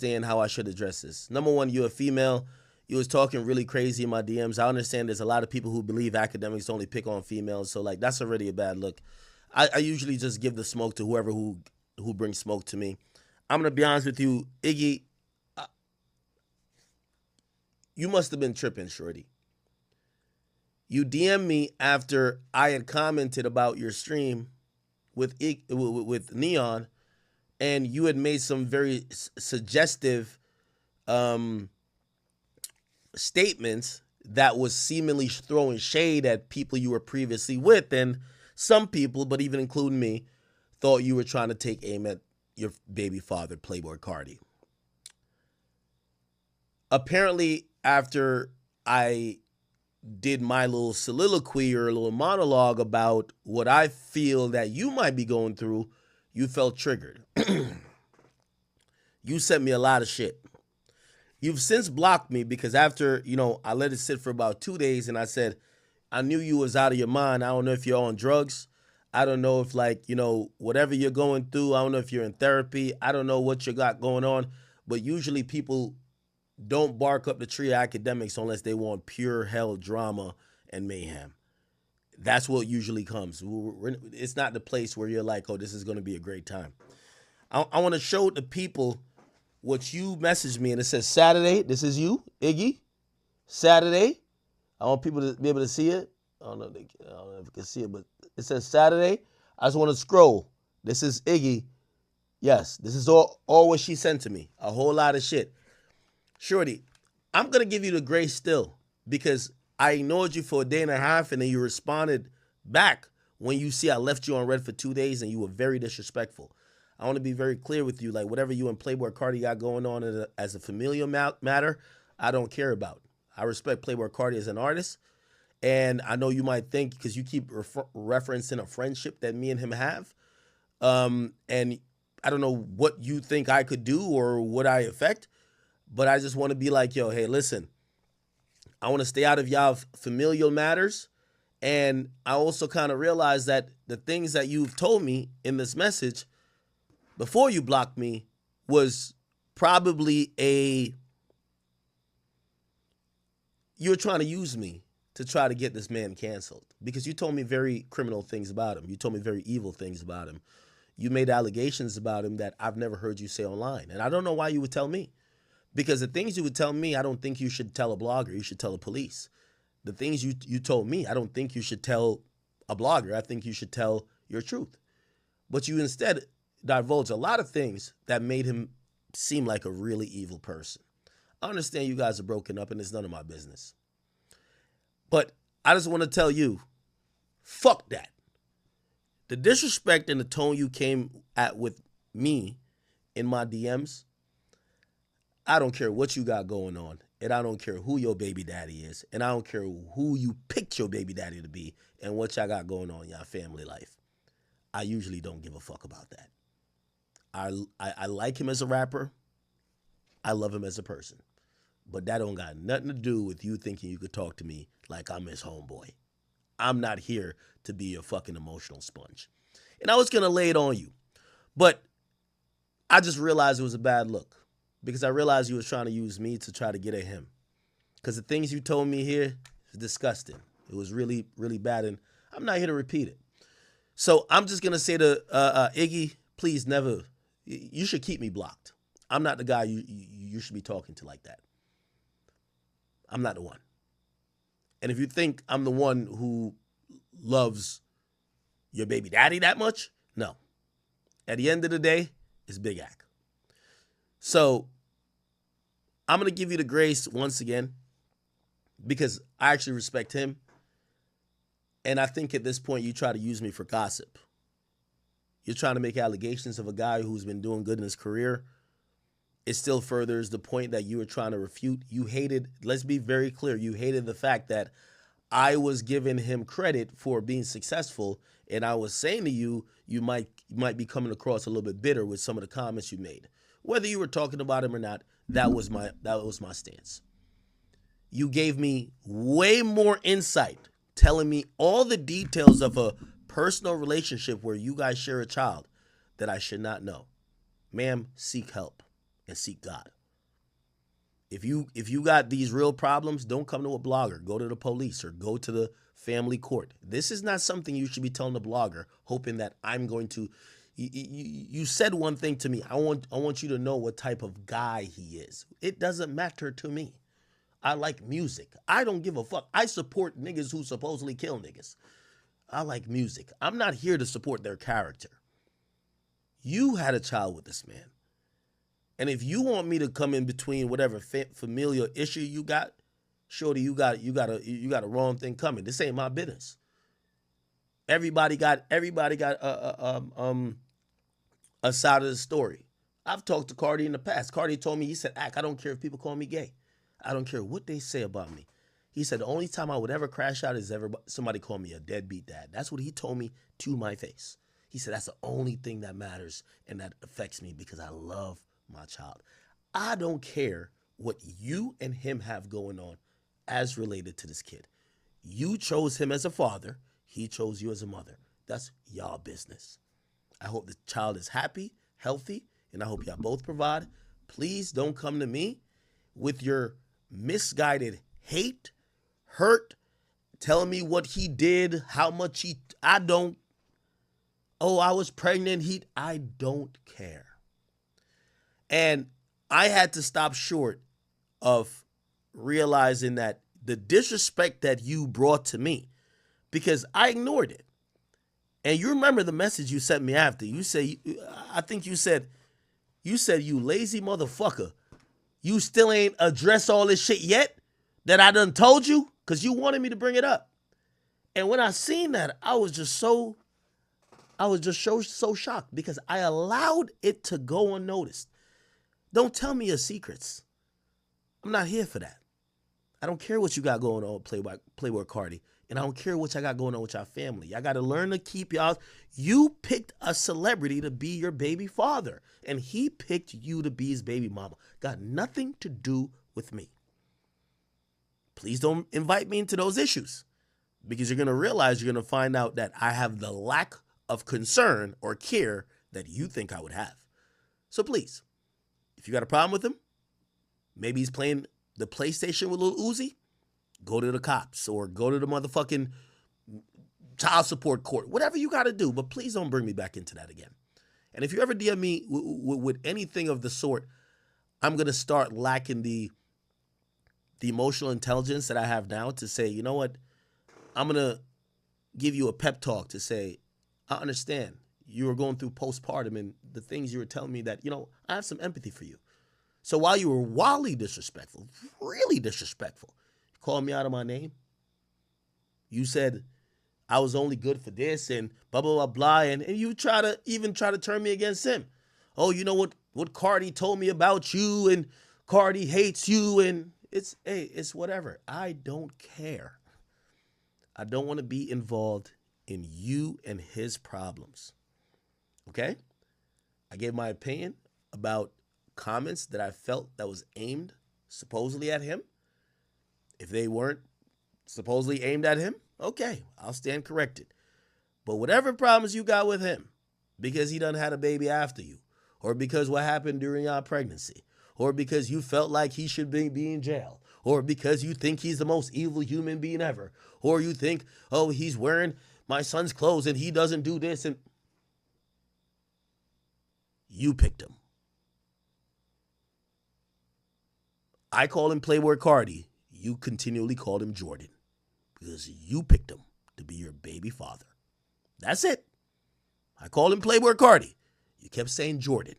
understand how I should address this. Number one, you're a female. You was talking really crazy in my DMs. I understand there's a lot of people who believe academics only pick on females, so like that's already a bad look. I usually just give the smoke to whoever who brings smoke to me. I'm gonna be honest with you, Iggy. You must have been tripping, shorty. You DM me after I had commented about your stream with Neon, and you had made some very suggestive statements that was seemingly throwing shade at people you were previously with, and some people, but even including me, thought you were trying to take aim at your baby father, Playboy Cardi. Apparently, after I did my little soliloquy or a little monologue about what I feel that you might be going through, you felt triggered. You sent me a lot of shit. You've since blocked me because after, I let it sit for about 2 days and I said, I knew you was out of your mind. I don't know if you're on drugs. I don't know if whatever you're going through, I don't know if you're in therapy. I don't know what you got going on, but usually people don't bark up the tree of academics unless they want pure hell drama and mayhem. That's what usually comes. It's not the place where you're like, oh, this is going to be a great time. I want to show the people what you messaged me, and it says Saturday. This is you, Iggy. Saturday. I want people to be able to see it. I don't know if you can see it, but it says Saturday. I just want to scroll. This is Iggy. Yes, this is all what she sent to me. A whole lot of shit. Shorty, I'm going to give you the grace still because I ignored you for a day and a half and then you responded back when you see I left you on red for 2 days and you were very disrespectful. I want to be very clear with you, like whatever you and Playboy Cardi got going on as a familial matter, I don't care about. I respect Playboy Cardi as an artist, and I know you might think because you keep referencing a friendship that me and him have, and I don't know what you think I could do or what I affect, but I just want to be like, yo, hey, listen, I want to stay out of y'all familial matters, and I also kind of realize that the things that you've told me in this message before you blocked me was probably you were trying to use me to try to get this man canceled because you told me very criminal things about him. You told me very evil things about him. You made allegations about him that I've never heard you say online. And I don't know why you would tell me because the things you would tell me, I don't think you should tell a blogger. You should tell the police. The things you told me, I don't think you should tell a blogger. I think you should tell your truth. But you instead divulged a lot of things that made him seem like a really evil person. I understand you guys are broken up and it's none of my business. But I just want to tell you, fuck that. The disrespect and the tone you came at with me in my DMs, I don't care what you got going on. And I don't care who your baby daddy is. And I don't care who you picked your baby daddy to be and what y'all got going on in your family life. I usually don't give a fuck about that. I like him as a rapper. I love him as a person. But that don't got nothing to do with you thinking you could talk to me like I'm his homeboy. I'm not here to be a fucking emotional sponge. And I was going to lay it on you. But I just realized it was a bad look. Because I realized you was trying to use me to try to get at him. Because the things you told me here is disgusting. It was really, really bad. And I'm not here to repeat it. So I'm just going to say to Iggy, please never, you should keep me blocked. I'm not the guy you should be talking to like that. I'm not the one. And if you think I'm the one who loves your baby daddy that much, no. At the end of the day, it's Big Ack. So I'm going to give you the grace once again because I actually respect him. And I think at this point you try to use me for gossip. You're trying to make allegations of a guy who's been doing good in his career. It still furthers the point that you were trying to refute. You hated, let's be very clear, you hated the fact that I was giving him credit for being successful, and I was saying to you, you might be coming across a little bit bitter with some of the comments you made. Whether you were talking about him or not, that was my stance. You gave me way more insight, telling me all the details of a personal relationship where you guys share a child that I should not know. Ma'am, seek help. and seek God. If you got these real problems, don't come to a blogger. Go to the police or go to the family court. This is not something you should be telling the blogger, hoping that I'm going to. You said one thing to me. I want you to know what type of guy he is. It doesn't matter to me. I like music. I don't give a fuck. I support niggas who supposedly kill niggas. I like music. I'm not here to support their character. You had a child with this man. And if you want me to come in between whatever familial issue you got, shorty, you got a wrong thing coming. This ain't my business. Everybody got a side of the story. I've talked to Cardi in the past. Cardi told me, he said, I don't care if people call me gay. I don't care what they say about me. He said the only time I would ever crash out is somebody call me a deadbeat dad. That's what he told me to my face. He said that's the only thing that matters and that affects me because I love my child. I don't care what you and him have going on as related to this kid. You chose him as a father. He chose you as a mother. That's y'all business. I hope the child is happy, healthy, and I hope y'all both provide. Please don't come to me with your misguided hate, hurt, telling me what he did, how much I was pregnant, I don't care. And I had to stop short of realizing that the disrespect that you brought to me, because I ignored it. And you remember the message you sent me after. You said, I think you said, you lazy motherfucker. You still ain't addressed all this shit yet that I done told you? Because you wanted me to bring it up. And when I seen that, I was just so shocked because I allowed it to go unnoticed. Don't tell me your secrets. I'm not here for that. I don't care what you got going on, Playboy Cardi. And I don't care what y'all got going on with y'all family. Y'all got to learn to keep y'all. You picked a celebrity to be your baby father. And he picked you to be his baby mama. Got nothing to do with me. Please don't invite me into those issues. Because you're going to realize, you're going to find out that I have the lack of concern or care that you think I would have. So please, if you got a problem with him, maybe he's playing the PlayStation with Lil Uzi, go to the cops or go to the motherfucking child support court, whatever you got to do. But please don't bring me back into that again. And if you ever DM me with anything of the sort, I'm going to start lacking the emotional intelligence that I have now to say, you know what? I'm going to give you a pep talk to say, I understand you were going through postpartum and the things you were telling me that, I have some empathy for you. So while you were wildly disrespectful, really disrespectful, you called me out of my name. You said I was only good for this and blah, blah, blah, blah. And you try to turn me against him. Oh, you know what Cardi told me about you and Cardi hates you and it's whatever. I don't care. I don't want to be involved in you and his problems. Okay? I gave my opinion about comments that I felt that was aimed supposedly at him. If they weren't supposedly aimed at him, okay, I'll stand corrected. But whatever problems you got with him, because he done had a baby after you, or because what happened during your pregnancy, or because you felt like he should be in jail, or because you think he's the most evil human being ever, or you think, oh, he's wearing my son's clothes and he doesn't do this, and you picked him. I call him Playboy Cardi. You continually called him Jordan because you picked him to be your baby father. That's it. I called him Playboy Cardi. You kept saying Jordan.